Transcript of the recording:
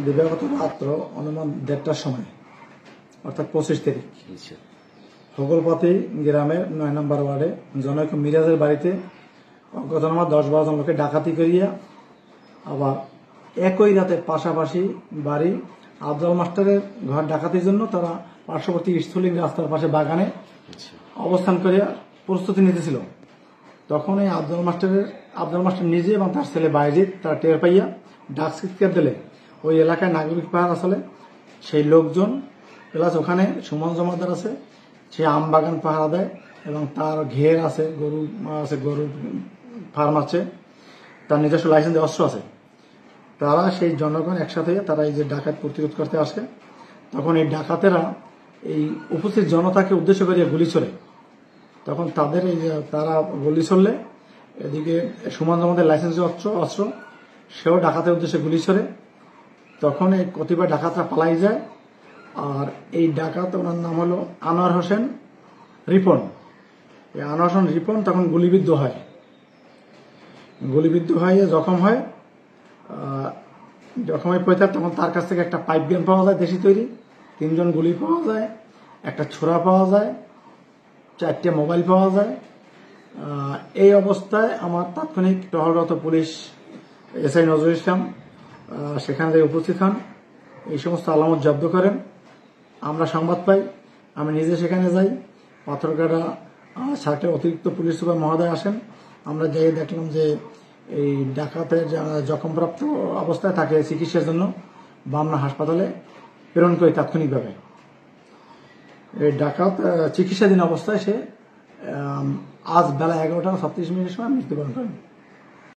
দিবাগত রাত্র অনুমান 1:30টার সময় অর্থাৎ 25 তারিখ হগলপাতি গ্রামের 9 নম্বর ওয়ার্ডে জনৈক মিরাজের বাড়িতে অজ্ঞাতনামা 10-12 জন লোকে ডাকাতি করিয়া আবার একই রাতে পাশাপাশি বাড়ি আফজাল মাস্টারের ঘর ডাকাতির জন্য তারা পার্শ্ববর্তী স্থলিং রাস্তার পাশে বাগানে অবস্থান করিয়া প্রস্তুতি নিতেছিল। তখন এই আফজাল মাস্টার নিজে এবং তার ছেলে বাইজিৎ তারা টের পাইয়া ডাক চিৎকার দিলে ওই এলাকায় নাগরিক পাহাড় আসলে সেই লোকজন প্লাস ওখানে সুমন জমাদার আছে, সে আম বাগান পাহারা দেয় এবং তার ঘের আছে, গরুর ফার্ম আছে, তার নিজস্ব লাইসেন্স অস্ত্র আছে। তারা সেই জনগণ একসাথে তারা এই যে ডাকাত প্রতিরোধ করতে আসে, তখন এই ডাকাতেরা এই উপস্থিত জনতাকে উদ্দেশ্য করে গুলি ছোড়ে। তখন তাদের এই তারা গুলি ছড়লে এদিকে সুমন জমাদের লাইসেন্স অস্ত্র সেও ডাকাতের উদ্দেশ্যে গুলি ছোড়ে। তখন এই কতিপয় ডাকাতরা পালাই যায়। আর এই ডাকাত ওনার নাম হলো আনোয়ার হোসেন রিপন। এই আনোয়ার হোসেন রিপন তখন গুলিবিদ্ধ হয়ে জখম হয় পড়ে থাকে। তখন তার কাছ থেকে একটা পাইপ গান পাওয়া যায় দেশি তৈরি, 3জন গুলি পাওয়া যায়, একটা ছোরা পাওয়া যায়, 4টে মোবাইল পাওয়া যায়। এই অবস্থায় আমার তাৎক্ষণিক টহলরত পুলিশ এসআই নজরুল ইসলাম সেখানে থেকে উপস্থিত হন, এই সমস্ত আলামত জব্দ করেন। আমরা সংবাদ পাই, আমি নিজে সেখানে যাই, পাথরঘাটা সার্কেলের অতিরিক্ত পুলিশ সুপার মহোদয় আসেন। আমরা যাই দেখলাম যে এই ডাকাতের জখমপ্রাপ্ত অবস্থায় তাকে চিকিৎসার জন্য বামনা হাসপাতালে প্রেরণ করে তাৎক্ষণিকভাবে। এই ডাকাত চিকিৎসাধীন অবস্থায় সে আজ বেলা 11টা 36 মিনিটের সময় মৃত্যুবরণ করেন।